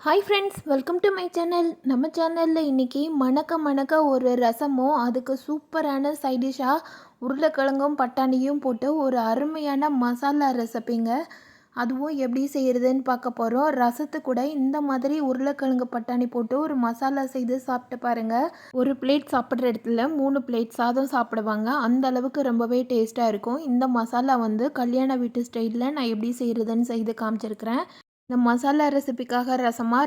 Hi friends, welcome to my channel. நம்ம சேனலில் இன்றைக்கி மணக்க ஒரு ரசமும் அதுக்கு சூப்பரான சைடிஷ்ஷாக உருளைக்கிழங்கும் பட்டாணியும் போட்டு ஒரு அருமையான மசாலா ரெசிபிங்க. அதுவும் எப்படி செய்கிறதுன்னு பார்க்க போகிறோம். ரசத்து கூட இந்த மாதிரி உருளைக்கிழங்கு பட்டாணி போட்டு ஒரு மசாலா செய்து சாப்பிட்டு பாருங்கள். ஒரு பிளேட் சாப்பிட்ற இடத்துல 3 பிளேட் சாதம் சாப்பிடுவாங்க. அந்த அளவுக்கு ரொம்பவே டேஸ்ட்டாக இருக்கும். இந்த மசாலா கல்யாண வீட்டு ஸ்டைலில் நான் எப்படி செய்கிறதுன்னு செய்து காமிச்சிருக்கிறேன். இந்த மசாலா ரெசிபிக்காக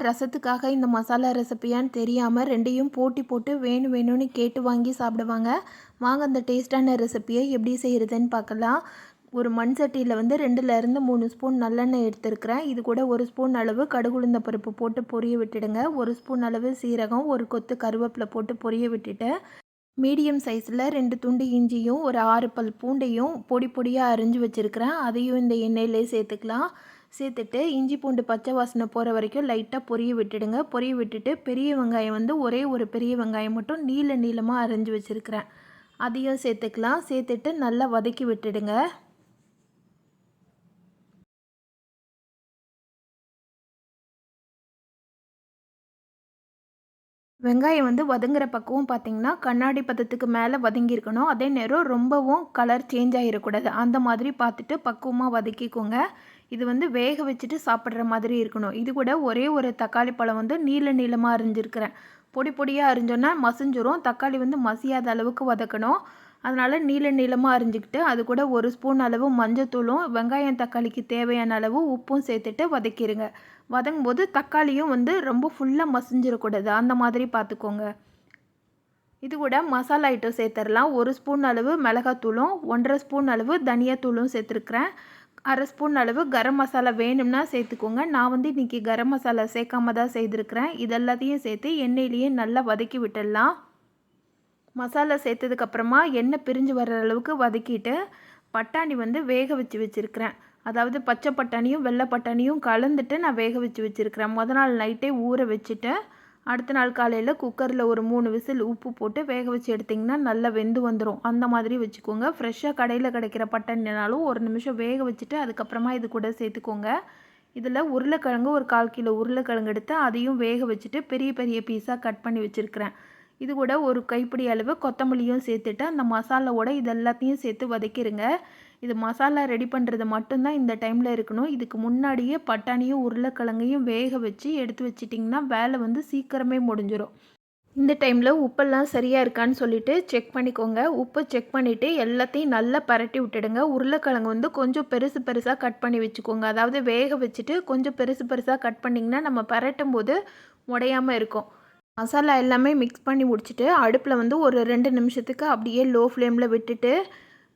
ரசத்துக்காக இந்த மசாலா ரெசிபியான்னு தெரியாமல் ரெண்டையும் போட்டி போட்டு வேணும்னு கேட்டு வாங்கி சாப்பிடுவாங்க. வாங்க அந்த டேஸ்டான ரெசிபியை எப்படி செய்கிறதுன்னு பார்க்கலாம். ஒரு மண் சட்டியில் 2லேருந்து 3 ஸ்பூன் நல்லெண்ணெய் எடுத்துருக்கிறேன். இது கூட 1 ஸ்பூன் அளவு கடுகுளுந்த பருப்பு போட்டு பொரிய விட்டுடுங்க. 1 ஸ்பூன் அளவு சீரகம், ஒரு கொத்து கருவேப்பிலை போட்டு பொரிய விட்டுட்டு, மீடியம் சைஸில் 2 துண்டு இஞ்சியும் ஒரு 6 பல் பூண்டையும் பொடியாக அரிஞ்சு வச்சுருக்கிறேன். அதையும் இந்த எண்ணெயிலே சேர்த்துக்கலாம். சேர்த்துட்டு இஞ்சி பூண்டு பச்சை வாசனை போகிற வரைக்கும் லைட்டாக பொரிய விட்டுடுங்க. பொரிய விட்டுட்டு பெரிய வெங்காயம் ஒரே ஒரு பெரிய வெங்காயம் மட்டும் நீளமாக அரிஞ்சு வச்சுருக்கிறேன். அதையும் சேர்த்துக்கலாம். சேர்த்துட்டு நல்லா வதக்கி விட்டுடுங்க. வெங்காயம் வதங்குற பக்குவம் பார்த்திங்கன்னா கண்ணாடி பதத்துக்கு மேலே வதங்கியிருக்கணும். அதே நேரம் ரொம்பவும் கலர் சேஞ்ச் ஆகிடக்கூடாது. அந்த மாதிரி பார்த்துட்டு பக்குவமாக வதக்கிக்கோங்க. இது வேக வச்சுட்டு சாப்பிட்ற மாதிரி இருக்கணும். இது கூட ஒரே ஒரு தக்காளி பழம் நீளமாக அரிஞ்சிருக்கிறேன். பொடியாக அரிஞ்சோன்னா மசிஞ்சிரும். தக்காளி மசியாத அளவுக்கு வதக்கணும். அதனால் நீளமாக அரிஞ்சிக்கிட்டு அது கூட 1 ஸ்பூன் அளவு மஞ்சத்தூளும் வெங்காயம் தக்காளிக்கு தேவையான அளவு உப்பும் சேர்த்துட்டு வதக்கிடுங்க. வதங்கும்போது தக்காளியும் ரொம்ப ஃபுல்லாக மசிஞ்சிடக்கூடாது. அந்த மாதிரி பார்த்துக்கோங்க. இது கூட மசாலா ஐட்டம் சேர்த்துடலாம். 1 ஸ்பூன் அளவு மிளகாத்தூளும் 1.5 ஸ்பூன் அளவு தனியாத்தூளும் சேர்த்துருக்குறேன். 1/2 ஸ்பூன் அளவு கரம் மசாலா வேணும்னா சேர்த்துக்கோங்க. நான் இன்றைக்கி கரம் மசாலா சேர்க்காம தான் செய்திருக்கிறேன். இதெல்லாத்தையும் சேர்த்து எண்ணெயிலேயே நல்லா வதக்கி விட்டுடலாம். மசாலா சேர்த்ததுக்கப்புறமா எண்ணெய் பிரிஞ்சு வர்ற அளவுக்கு வதக்கிட்டு பட்டாணி வேக வச்சுருக்கிறேன். அதாவது பச்சை பட்டாணியும் வெள்ளை பட்டாணியும் கலந்துட்டு நான் வேக வச்சுருக்கிறேன். முதல் நாள் நைட்டே ஊற வச்சுட்டு அடுத்த நாள் காலையில் குக்கரில் ஒரு 3 விசில் உப்பு போட்டு வேக வச்சு எடுத்திங்கன்னா நல்லா வெந்து வந்துடும். அந்த மாதிரி வச்சுக்கோங்க. ஃப்ரெஷ்ஷாக கடையில் கிடைக்கிற பட்டாணினாலும் 1 நிமிஷம் வேக வச்சுட்டு அதுக்கப்புறமா இது கூட சேர்த்துக்கோங்க. இதில் உருளைக்கிழங்கு ஒரு 1/4 கிலோ உருளைக்கிழங்கு எடுத்து அதையும் வேக வச்சுட்டு பெரிய பீஸாக கட் பண்ணி வச்சுருக்கிறேன். இது கூட ஒரு கைப்பிடி அளவு கொத்தமல்லியும் சேர்த்துட்டு அந்த மசாலாவோட இது எல்லாத்தையும் சேர்த்து வதக்கிடுங்க. இது மசாலா ரெடி பண்ணுறது மட்டும்தான் இந்த டைமில் இருக்கணும். இதுக்கு முன்னாடியே பட்டாணியும் உருளைக்கிழங்கையும் வேக வச்சு எடுத்து வச்சிட்டிங்கன்னா வேலை சீக்கிரமே முடிஞ்சிடும். இந்த டைமில் உப்பெல்லாம் சரியாக இருக்கான்னு சொல்லிவிட்டு செக் பண்ணிக்கோங்க. உப்பு செக் பண்ணிவிட்டு எல்லாத்தையும் நல்லா பரட்டி விட்டுடுங்க. உருளைக்கிழங்கு கொஞ்சம் பெருசாக கட் பண்ணி வச்சுக்கோங்க. அதாவது வேக வச்சுட்டு கொஞ்சம் பெருசாக கட் பண்ணிங்கன்னா நம்ம பரட்டும் போது உடையாமல் இருக்கும். மசாலா எல்லாமே மிக்ஸ் பண்ணி முடிச்சுட்டு அடுப்பில் ஒரு 2 நிமிஷத்துக்கு அப்படியே லோ ஃப்ளேமில் விட்டுட்டு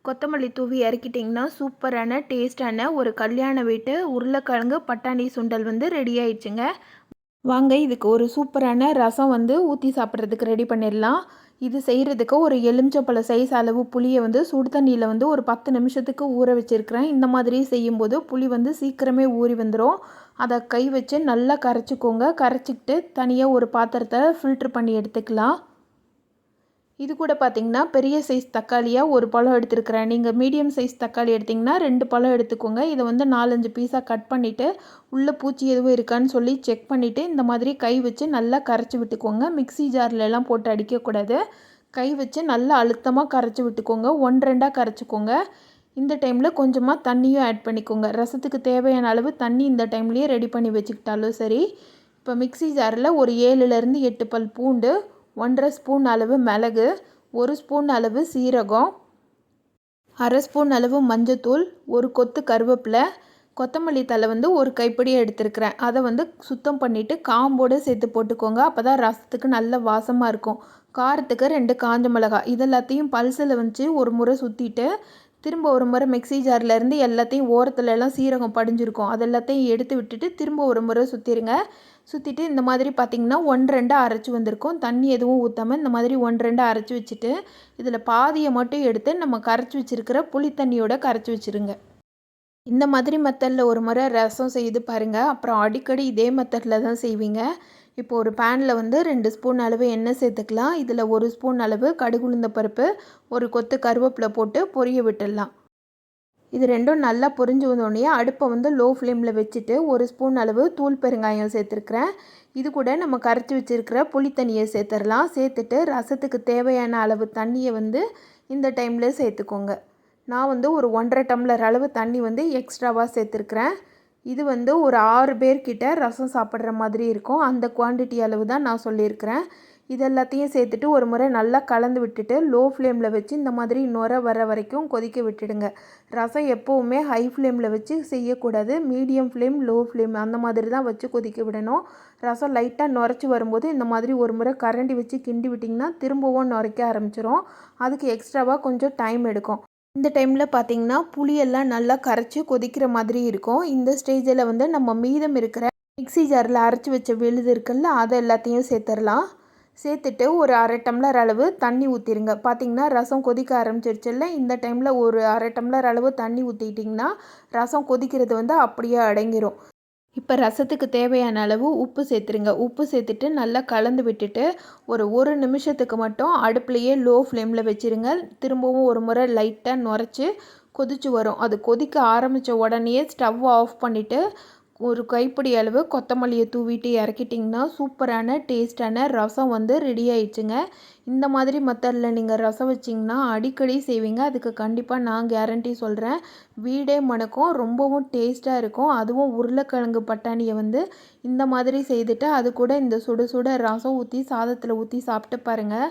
கொத்தமல்லி தூவி இறக்கிட்டிங்கன்னா சூப்பரான டேஸ்டான ஒரு கல்யாண வீட்டு உருளைக்கிழங்கு பட்டாணி சுண்டல் ரெடி ஆயிடுச்சுங்க. வாங்க இதுக்கு ஒரு சூப்பரான ரசம் ஊற்றி சாப்பிட்றதுக்கு ரெடி பண்ணிடலாம். இது செய்கிறதுக்கு ஒரு எலுமிச்சம்பழ சைஸ் அளவு புளியை சுடு தண்ணியில் ஒரு 10 நிமிஷத்துக்கு ஊற வச்சுருக்கிறேன். இந்த மாதிரி செய்யும்போது புளி சீக்கிரமே ஊறி வந்துடும். அதை கை வச்சு நல்லா கரைச்சிக்கோங்க. கரைச்சிக்கிட்டு தனியாக ஒரு பாத்திரத்தை ஃபில்ட்ரு பண்ணி எடுத்துக்கலாம். இது கூட பார்த்திங்கன்னா பெரிய சைஸ் தக்காளியாக ஒரு பழம் எடுத்துருக்கிறேன். நீங்கள் மீடியம் சைஸ் தக்காளி எடுத்திங்கன்னா 2 பழம் எடுத்துக்கோங்க. இதை 4-5 பீஸாக கட் பண்ணிவிட்டு உள்ளே பூச்சி எதுவும் இருக்கான்னு சொல்லி செக் பண்ணிவிட்டு இந்த மாதிரி கை வச்சு நல்லா கரைச்சி விட்டுக்கோங்க. மிக்ஸி ஜார்லலாம் போட்டு அடிக்கக்கூடாது. கை வச்சு நல்லா அழுத்தமாக கரைச்சி விட்டுக்கோங்க. 1-2 கரைச்சிக்கோங்க. இந்த டைமில் கொஞ்சமாக தண்ணியும் ஆட் பண்ணிக்கோங்க. ரசத்துக்கு தேவையான அளவு தண்ணி இந்த டைம்லேயே ரெடி பண்ணி வச்சுக்கிட்டாலும் சரி. இப்போ மிக்ஸி ஜாரில் ஒரு 7-8 பல் பூண்டு, 1.5 ஸ்பூன் அளவு மிளகு, 1 ஸ்பூன் அளவு சீரகம், 1/2 ஸ்பூன் அளவு மஞ்சத்தூள், ஒரு கொத்து கருவேப்பிலை, கொத்தமல்லி தழை ஒரு கைப்பிடி எடுத்துருக்கிறேன். அதை சுத்தம் பண்ணிவிட்டு காம்போடு சேர்த்து போட்டுக்கோங்க. அப்போ தான் ரசத்துக்கு நல்ல வாசமாக இருக்கும். காரத்துக்கு 2 காஞ்ச மிளகாய் இதெல்லாத்தையும் பல்சில் வச்சு ஒரு முறை சுற்றிட்டு திரும்ப ஒரு முறை மிக்ஸி ஜார்லேருந்து எல்லாத்தையும் ஓரத்துலலாம் சீரகம் படிஞ்சிருக்கும். அது எல்லாத்தையும் எடுத்து விட்டுட்டு திரும்ப ஒரு முறை சுற்றிடுங்க. சுற்றிட்டு இந்த மாதிரி பார்த்திங்கன்னா 1-2 அரைச்சி வந்திருக்கும். தண்ணி எதுவும் ஊற்றாமல் இந்த மாதிரி 1-2 அரைச்சி வச்சுட்டு இதில் பாதியை மட்டும் எடுத்து நம்ம கரைச்சி வச்சுருக்கிற புளி தண்ணியோட கரைச்சி வச்சுருங்க. இந்த மாதிரி மெத்தடில் ஒரு முறை ரசம் செய்து பாருங்கள். அப்புறம் அடிக்கடி இதே மெத்தடில் தான் செய்வீங்க. இப்போ ஒரு பேனில் 2 ஸ்பூன் அளவு எண்ணெய் சேர்த்துக்கலாம். இதில் 1 ஸ்பூன் அளவு கடுகு உளுந்த பருப்பு, ஒரு கொத்து கருவேப்பிலை போட்டு பொரிய விட்டுடலாம். இது ரெண்டும் நல்லா பொரிஞ்சு வந்தோடனே அடுப்பை வந்து லோ ஃப்ளேமில் வச்சுட்டு 1 ஸ்பூன் அளவு தூள் பெருங்காயம் சேர்த்துருக்குறேன். இது கூட நம்ம கரைச்சி வச்சுருக்கிற புளி தண்ணியை சேர்த்துடலாம். சேர்த்துட்டு ரசத்துக்கு தேவையான அளவு தண்ணியை வந்து இந்த டைமில் சேர்த்துக்கோங்க. நான் வந்து ஒரு 1.5 டம்ளர் அளவு தண்ணி வந்து எக்ஸ்ட்ராவாக சேர்த்துருக்குறேன். இது வந்து ஒரு 6 பேர்கிட்ட ரசம் சாப்பிட்ற மாதிரி இருக்கும். அந்த குவான்டிட்டி அளவு தான் நான் சொல்லியிருக்கிறேன். இது எல்லாத்தையும் சேர்த்துட்டு ஒரு முறை நல்லா கலந்து விட்டுட்டு லோ ஃப்ளேமில் வச்சு இந்த மாதிரி நுரை வர வரைக்கும் கொதிக்க விட்டுடுங்க. ரசம் எப்போவுமே ஹை ஃப்ளேமில் வச்சு செய்யக்கூடாது. மீடியம் ஃப்ளேம், லோ ஃப்ளேம் அந்த மாதிரி தான் வச்சு கொதிக்க விடணும். ரசம் லைட்டாக நுரைச்சி வரும்போது இந்த மாதிரி ஒரு முறை கரண்டி வச்சு கிண்டி விட்டிங்கன்னா திரும்பவும் நுரைக்க ஆரம்பிச்சிரும். அதுக்கு எக்ஸ்ட்ராவாக கொஞ்சம் டைம் எடுக்கும். இந்த டைமில் பார்த்திங்கன்னா புளியெல்லாம் நல்லா கரைச்சி கொதிக்கிற மாதிரி இருக்கும். இந்த ஸ்டேஜில் வந்து நம்ம மீதம் இருக்கிற மிக்ஸி ஜாரில் அரைச்சி வச்ச விழுது இருக்குல்ல, அதை எல்லாத்தையும் சேர்த்துடலாம். சேர்த்துட்டு ஒரு 1/2 டம்ளர் அளவு தண்ணி ஊற்றிடுங்க. பார்த்திங்கன்னா ரசம் கொதிக்க ஆரம்பிச்சிருச்சுல்ல, இந்த டைமில் ஒரு 1/2 டம்ளர் அளவு தண்ணி ஊற்றிட்டிங்கன்னா ரசம் கொதிக்கிறது வந்து அப்படியே அடங்கிடும். இப்போ ரசத்துக்கு தேவையான அளவு உப்பு சேர்த்துருங்க. உப்பு சேர்த்துட்டு நல்லா கலந்து விட்டுட்டு ஒரு நிமிஷத்துக்கு மட்டும் அடுப்புலையே லோ ஃப்ளேமில் வச்சுருங்க. திரும்பவும் ஒரு முறை லைட்டாக நுரைச்சி கொதிச்சு வரும். அது கொதிக்க ஆரம்பித்த உடனேயே ஸ்டவ் ஆஃப் பண்ணிவிட்டு ஒரு கைப்பிடி அளவு கொத்தமல்லியை தூவிட்டு இறக்கிட்டிங்கன்னா சூப்பரான டேஸ்டான ரசம் வந்து ரெடி ஆயிடுச்சுங்க. இந்த மாதிரி மெத்தடில் நீங்கள் ரசம் வச்சிங்கன்னா அடிக்கடி செய்வீங்க. அதுக்கு கண்டிப்பாக நான் கேரண்டி சொல்கிறேன். வீடே மணக்கும், ரொம்பவும் டேஸ்ட்டாக இருக்கும். அதுவும் உருளைக்கிழங்கு பட்டாணியை வந்து இந்த மாதிரி செய்துட்டு அது கூட இந்த சுட சுட ரசம் ஊற்றி சாதத்தில் ஊற்றி சாப்பிட்டு பாருங்கள்.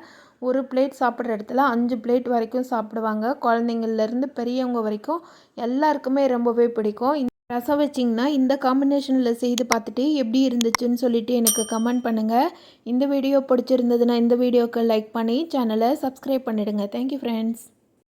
ஒரு பிளேட் சாப்பிட்ற இடத்துல 5 பிளேட் வரைக்கும் சாப்பிடுவாங்க. குழந்தைங்கள்லேருந்து பெரியவங்க வரைக்கும் எல்லாருக்குமே ரொம்பவே பிடிக்கும். ரசம் வச்சிங்கன்னா இந்த காம்பினேஷனில் செய்து பார்த்துட்டு எப்படி இருந்துச்சுன்னு சொல்லிவிட்டு எனக்கு கமெண்ட் பண்ணுங்கள். இந்த வீடியோ பிடிச்சிருந்ததுன்னா இந்த வீடியோக்கு லைக் பண்ணி சேனலை சப்ஸ்கிரைப் பண்ணிவிடுங்க. Thank you friends.